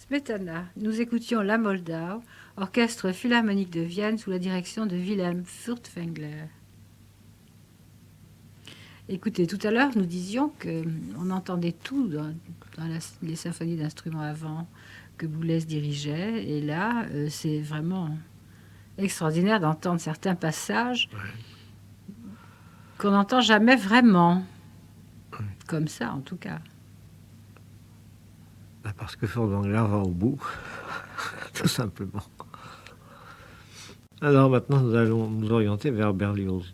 Smetana. Nous écoutions La Moldau, orchestre philharmonique de Vienne sous la direction de Wilhelm Furtwängler. Écoutez, tout à l'heure, nous disions qu'on entendait tout dans les symphonies d'instruments avant que Boulez dirigeait. Et là, c'est vraiment extraordinaire d'entendre certains passages qu'on n'entend jamais vraiment. Comme ça, en tout cas. Parce que Furtwängler va au bout, tout simplement. Alors maintenant, nous allons nous orienter vers Berlioz.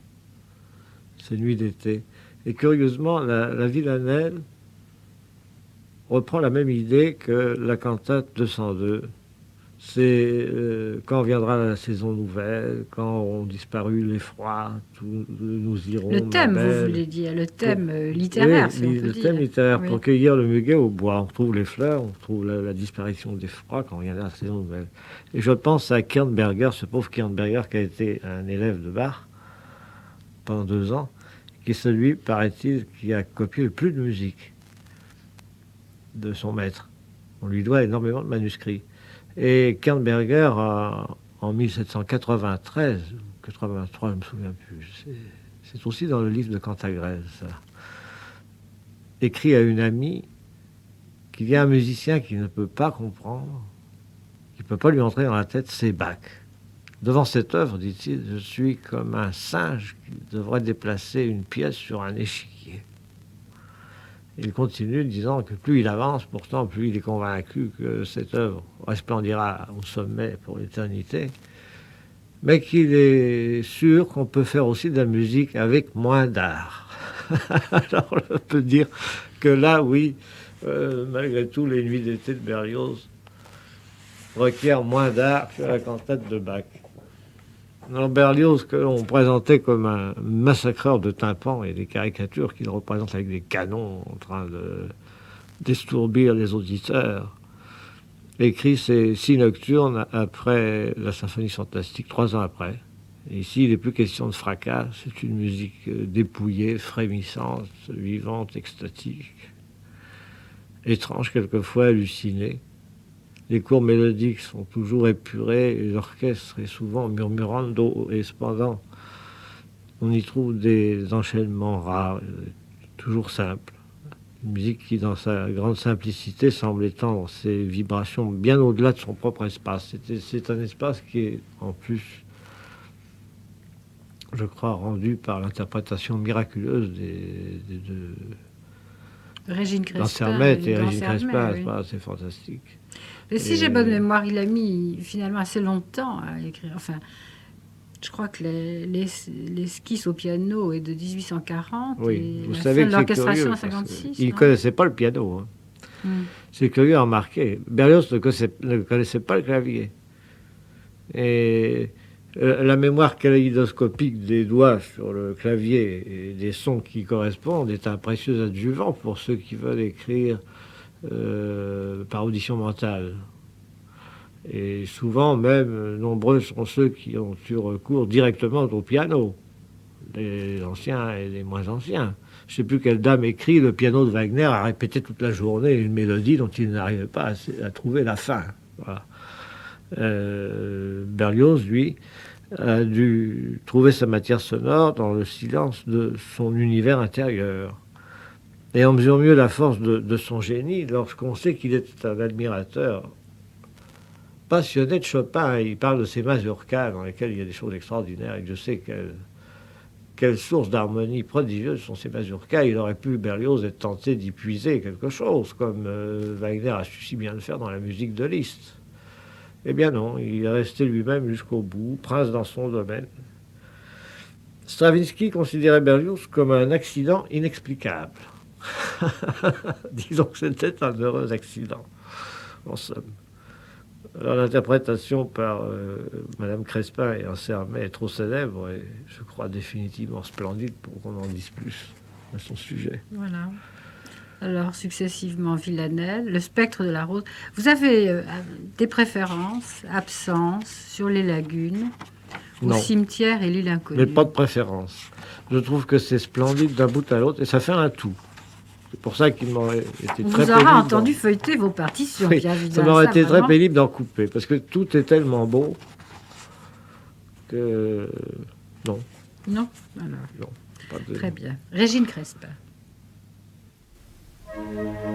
C'est Nuit d'été. Et curieusement, la Villanelle reprend la même idée que la cantate 202. C'est quand viendra la saison nouvelle, quand ont disparu les froids, nous irons. Le thème, vous voulez dire, le thème littéraire, oui, si on peut le dire. thème littéraire, Oui. pour cueillir le muguet au bois. On retrouve les fleurs, on trouve la disparition des froids quand viendra la saison nouvelle. Et je pense à Kirnberger, ce pauvre Kirnberger qui a été un élève de Bach pendant 2 ans, qui est celui, paraît-il, qui a copié le plus de musique de son maître. On lui doit énormément de manuscrits. Et Kirnberger, en 1793, 83, je ne me souviens plus, c'est aussi dans le livre de Cantagrèze, ça, écrit à une amie qu'il y a un musicien qui ne peut pas comprendre, qui ne peut pas lui entrer dans la tête, c'est Bach. Devant cette œuvre, dit-il, je suis comme un singe qui devrait déplacer une pièce sur un échiquier. Il continue disant que plus il avance, pourtant plus il est convaincu que cette œuvre resplendira au sommet pour l'éternité, mais qu'il est sûr qu'on peut faire aussi de la musique avec moins d'art. Alors je peux dire que là, oui, malgré tout, les Nuits d'été de Berlioz requièrent moins d'art que la cantate de Bach. Alors Berlioz, que l'on présentait comme un massacreur de tympans et des caricatures qu'il représente avec des canons en train d'estourbir les auditeurs, écrit ses 6 nocturnes après la symphonie fantastique, 3 ans après. Et ici, il n'est plus question de fracas, c'est une musique dépouillée, frémissante, vivante, extatique, étrange, quelquefois hallucinée. Les cours mélodiques sont toujours épurés et l'orchestre est souvent murmurando, et cependant, on y trouve des enchaînements rares, toujours simples. Une musique qui, dans sa grande simplicité, semble étendre ses vibrations bien au-delà de son propre espace. C'est un espace qui est, en plus, je crois, rendu par l'interprétation miraculeuse des deux Régine Crespin. Lancermette et Régine Crespin, oui. c'est fantastique. Et si j'ai bonne mémoire, il a mis finalement assez longtemps à écrire. Enfin, je crois que l'esquisse au piano est de 1840 Oui, et vous savez que l'orchestration à c'est curieux, 56. il ne connaissait pas le piano. Hein. C'est curieux à remarquer. Berlioz ne connaissait pas le clavier. Et la mémoire kaléidoscopique des doigts sur le clavier et des sons qui correspondent est un précieux adjuvant pour ceux qui veulent écrire par audition mentale. Et souvent, même, nombreux sont ceux qui ont eu recours directement au piano, les anciens et les moins anciens. Je ne sais plus quelle dame écrit, le piano de Wagner a répété toute la journée une mélodie dont il n'arrivait pas à trouver la fin. Voilà. Berlioz, lui, a dû trouver sa matière sonore dans le silence de son univers intérieur. Et on mesure mieux la force de son génie lorsqu'on sait qu'il est un admirateur passionné de Chopin. Il parle de ses mazurkas dans lesquelles il y a des choses extraordinaires. Et je sais quelle source d'harmonie prodigieuse sont ces mazurkas. Il aurait pu, Berlioz, être tenté d'y puiser quelque chose, comme Wagner a su si bien le faire dans la musique de Liszt. Eh bien non, il est resté lui-même jusqu'au bout, prince dans son domaine. Stravinsky considérait Berlioz comme un accident inexplicable. Disons que c'était un heureux accident, en somme. Alors, l'interprétation par Madame Crespin et Ansermet est trop célèbre et je crois définitivement splendide pour qu'on en dise plus à son sujet. Voilà. Alors, successivement, Villanelle, le spectre de la rose. Vous avez des préférences, absences sur les lagunes, au cimetière et l'île inconnue? Mais pas de préférence. Je trouve que c'est splendide d'un bout à l'autre et ça fait un tout. C'est pour ça qu'il m'aurait été On très vous pénible. aura entendu feuilleter vos partitions, Oui, Pierre Vidal. ça m'aurait été très vraiment. pénible d'en couper, parce que tout est tellement beau que... Non, Non, alors, non. Pas de... très bien. Régine Crespin. Thank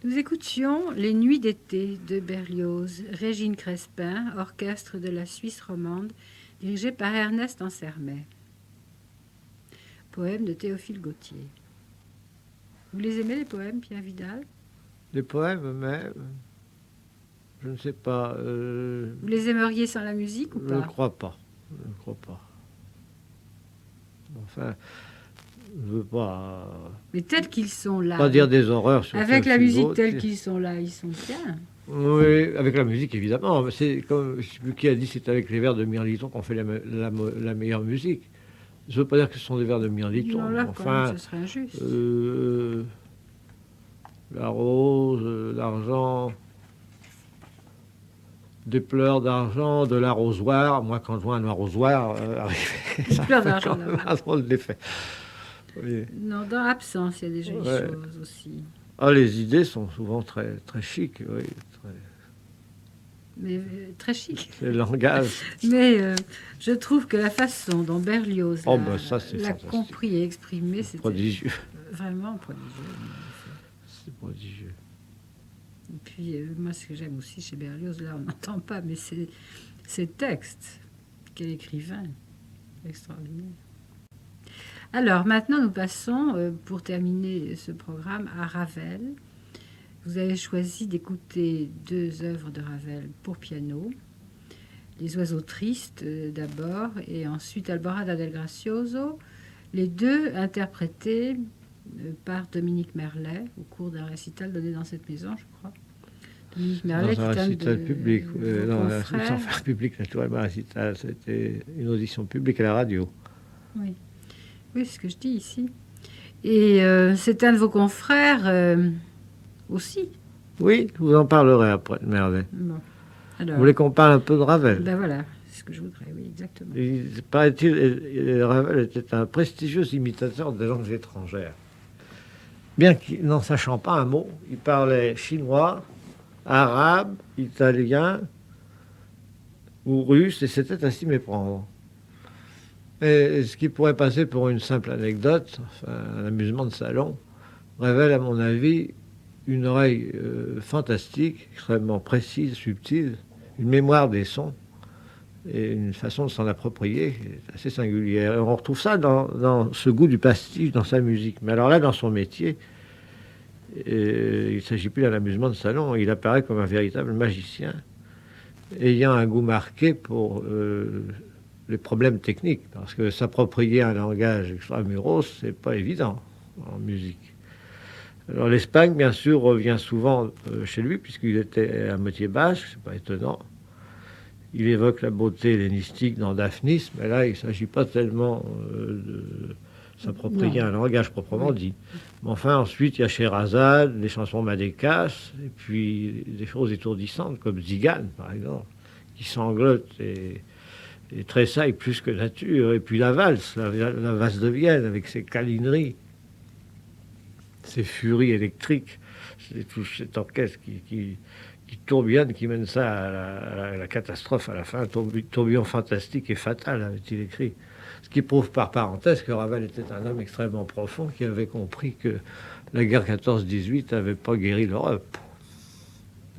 Nous écoutions Les Nuits d'été de Berlioz, Régine Crespin, orchestre de la Suisse romande, dirigé par Ernest Ansermet. Poème de Théophile Gautier. Vous les aimez, les poèmes, Pierre Vidal? Les poèmes, mais je ne sais pas. Vous les aimeriez sans la musique ou Je ne pas? crois pas. Je ne crois pas. Enfin, je ne veux pas, Mais tels qu'ils sont là, pas dire des horreurs sur avec la Théophile musique Gautier. telle qu'ils sont là, ils sont bien. Oui, avec la musique, évidemment. Mais c'est comme, je ne sais plus qui a dit, c'est avec les vers de Mirliton qu'on fait la meilleure musique. Je ne veux pas dire que ce sont des vers de Mirliton. Non, là, quand Enfin, même, ce serait injuste. la rose, l'argent, des pleurs d'argent, de l'arrosoir. Moi, quand je vois un arrosoir arriver, ça pleurs fait d'argent, quand même d'abord. un drôle d'effet. Oui. Non, dans Absence, il y a des jolies Ouais. choses aussi. Ah, les idées sont souvent très, très chics. Oui, Mais très chic. c'est le langage. Mais je trouve que la façon dont Berlioz Oh, l'a ben ça, c'est l'a fantastique. compris et exprimé, c'était Prodigieux. vraiment prodigieux. C'est prodigieux. Et puis, moi, ce que j'aime aussi chez Berlioz, là, on n'entend pas, mais c'est ses textes. Quel écrivain extraordinaire. Alors, maintenant, nous passons, pour terminer ce programme, à Ravel. Vous avez choisi d'écouter 2 œuvres de Ravel pour piano. Les oiseaux tristes d'abord, et ensuite Alborada del Gracioso. Les 2 interprétés par Dominique Merlet au cours d'un récital donné dans cette maison, je crois. Dominique Merlet, Dans un qui est un récital de public. vos Non, confrères. sans faire public, naturellement, un récital. C'était une audition publique à la radio. Oui, oui, c'est ce que je dis ici. Et c'est un de vos confrères aussi. Oui, je vous en parlerai après, Merlet. Bon. Vous Alors, voulez qu'on parle un peu de Ravel? ben voilà, c'est ce que je voudrais, oui, exactement. Paraît-il, Ravel était un prestigieux imitateur des langues étrangères. Bien qu'il n'en sachant pas un mot, il parlait chinois, arabe, italien ou russe, et c'était à s'y méprendre. Et ce qui pourrait passer pour une simple anecdote, enfin, un amusement de salon, révèle, à mon avis, une oreille fantastique, extrêmement précise, subtile, une mémoire des sons et une façon de s'en approprier qui est assez singulière. Et on retrouve ça dans ce goût du pastiche dans sa musique. Mais alors là, dans son métier, il ne s'agit plus d'un amusement de salon, il apparaît comme un véritable magicien, ayant un goût marqué pour les problèmes techniques, parce que s'approprier un langage extramuros, c'est pas évident en musique. Alors l'Espagne, bien sûr, revient souvent chez lui, puisqu'il était à moitié basque, c'est pas étonnant. Il évoque la beauté hellénistique dans Daphnis, mais là, il ne s'agit pas tellement de s'approprier un langage proprement dit. Mais enfin, ensuite, il y a Sherazade, les chansons Madécas, et puis des choses étourdissantes, comme Zigane, par exemple, qui sanglote et tressaille plus que nature. Et puis la valse, la valse de Vienne, avec ses câlineries, ces furies électriques, c'est tout cet orchestre qui tourbillonne, qui mène ça à la catastrophe à la fin, tourbillon fantastique et fatal, avait-il écrit. Ce qui prouve par parenthèse que Ravel était un homme extrêmement profond, qui avait compris que la guerre 14-18 n'avait pas guéri l'Europe.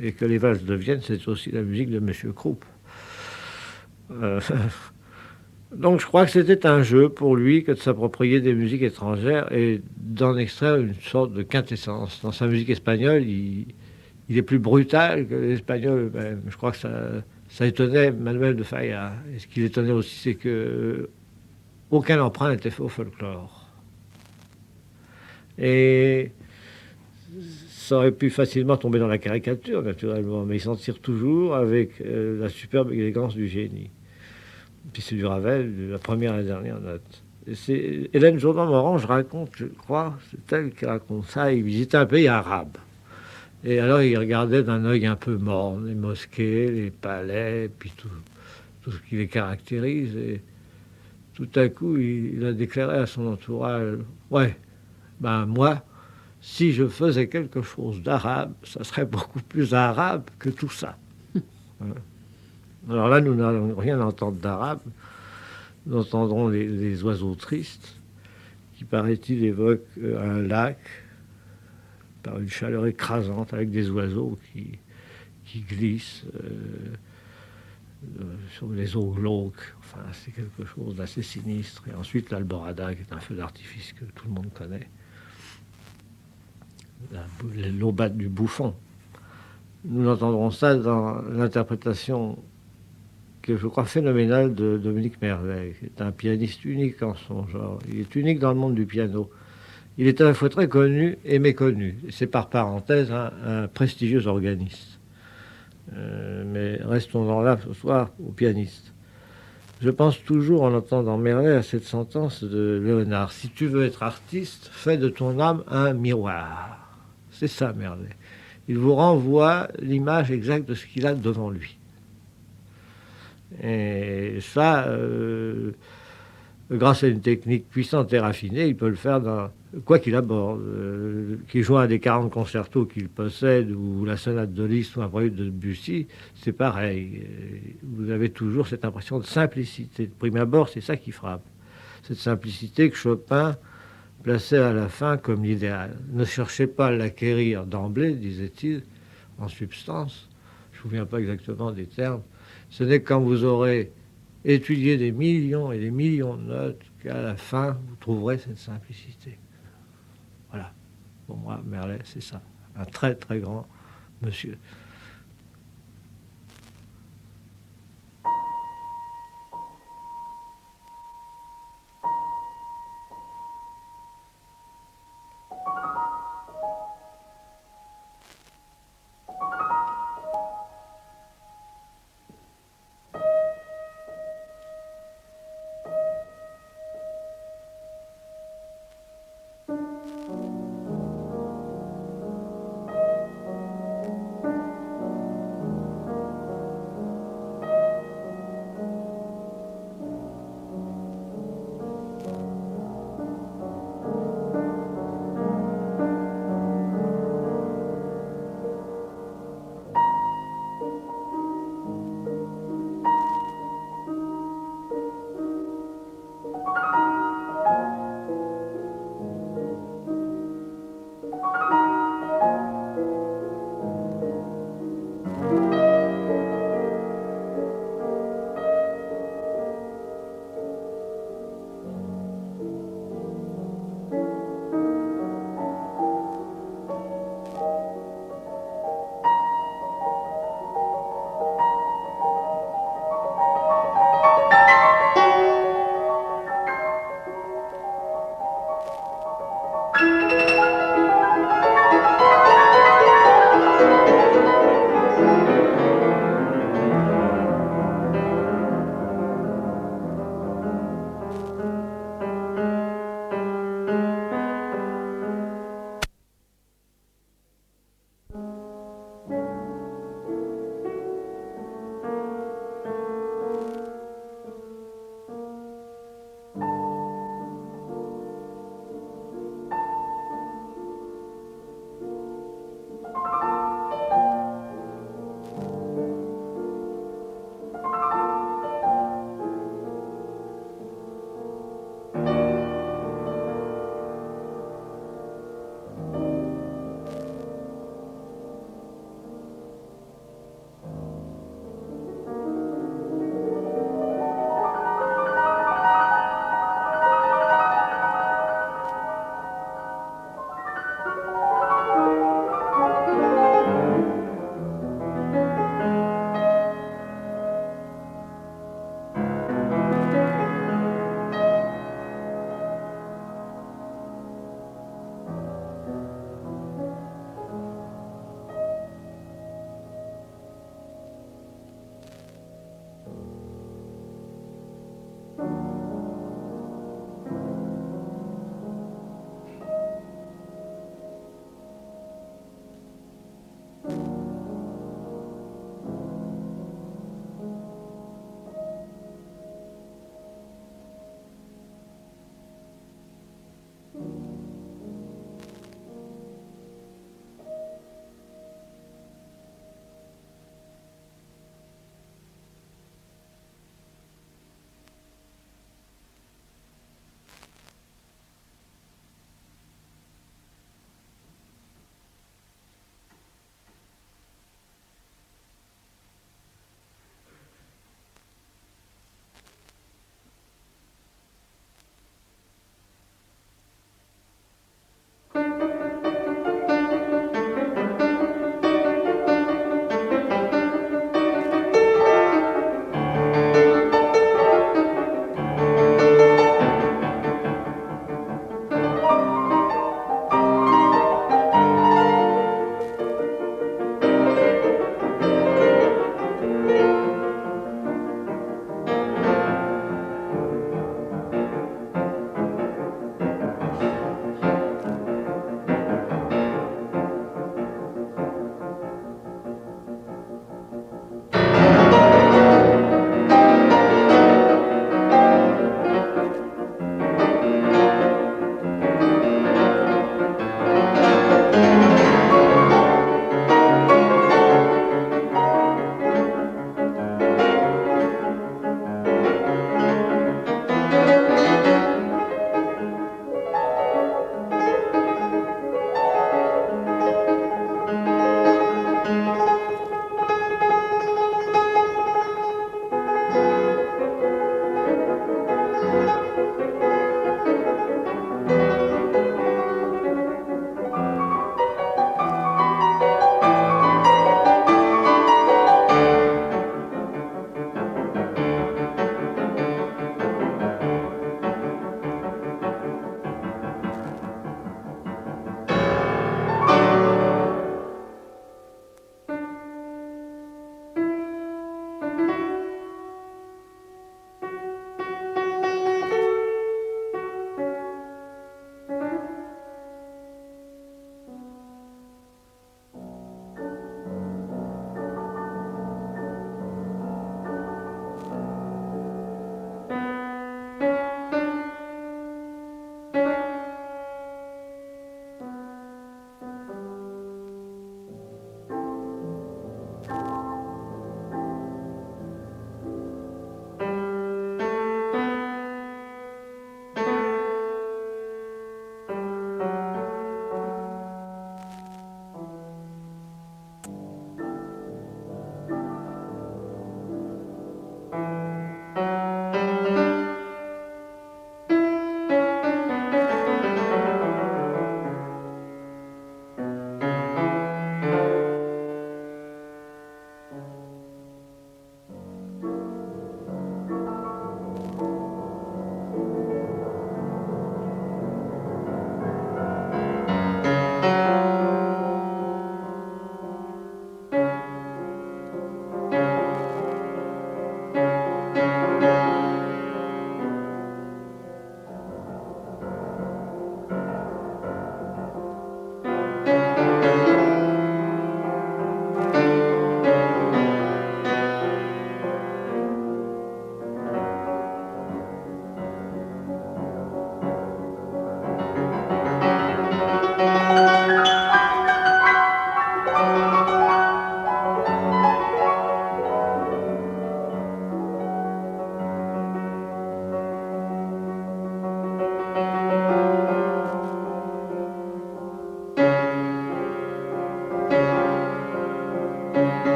Et que les valses de Vienne, c'est aussi la musique de M. Krupp. Donc je crois que c'était un jeu pour lui que de s'approprier des musiques étrangères et d'en extraire une sorte de quintessence. Dans sa musique espagnole, il est plus brutal que l'espagnol. Ben, je crois que ça étonnait Manuel de Falla. Et ce qui l'étonnait aussi, c'est que aucun emprunt n'était fait au folklore. Et ça aurait pu facilement tomber dans la caricature, naturellement, mais il s'en tire toujours avec la superbe élégance du génie. Puis c'est du Ravel, de la première à la dernière note. Et c'est Hélène Jourdan-Morange raconte, je crois, c'est elle qui raconte ça, il visitait un pays arabe. Et alors il regardait d'un œil un peu morne les mosquées, les palais, puis tout ce qui les caractérise. Et tout à coup, il a déclaré à son entourage, « Ouais, ben moi, si je faisais quelque chose d'arabe, ça serait beaucoup plus arabe que tout ça. » Alors là, nous n'allons rien entendre d'arabe. Nous entendrons les oiseaux tristes, qui, paraît-il, évoquent un lac par une chaleur écrasante avec des oiseaux qui glissent sur les eaux glauques. Enfin, c'est quelque chose d'assez sinistre. Et ensuite, l'Alborada, qui est un feu d'artifice que tout le monde connaît. L'aubade du Bouffon. Nous entendrons ça dans l'interprétation que je crois phénoménale de Dominique Merlet, qui est un pianiste unique en son genre. Il est unique dans le monde du piano. Il est à la fois très connu et méconnu. C'est par parenthèse un prestigieux organiste. Mais restons-en là ce soir au pianiste. Je pense toujours, en entendant Merlet, à cette sentence de Léonard. Si tu veux être artiste, fais de ton âme un miroir. C'est ça, Merlet. Il vous renvoie l'image exacte de ce qu'il a devant lui. Et ça, grâce à une technique puissante et raffinée, il peut le faire dans quoi qu'il aborde. Qu'il joue un des 40 concertos qu'il possède, ou la sonate de Liszt ou un prélude de Debussy, c'est pareil. Vous avez toujours cette impression de simplicité. De prime abord, c'est ça qui frappe. Cette simplicité que Chopin plaçait à la fin comme l'idéal. Ne cherchez pas à l'acquérir d'emblée, disait-il, en substance. Je ne me souviens pas exactement des termes. Ce n'est que quand vous aurez étudié des millions et des millions de notes qu'à la fin, vous trouverez cette simplicité. Voilà. Pour moi, Merlet, c'est ça. Un très, très grand monsieur.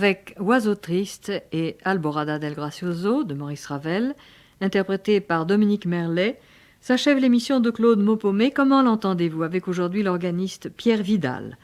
avec Oiseau triste et Alborada del Gracioso de Maurice Ravel, interprété par Dominique Merlet, s'achève l'émission de Claude Maupomé. Comment l'entendez-vous avec aujourd'hui l'organiste Pierre Vidal.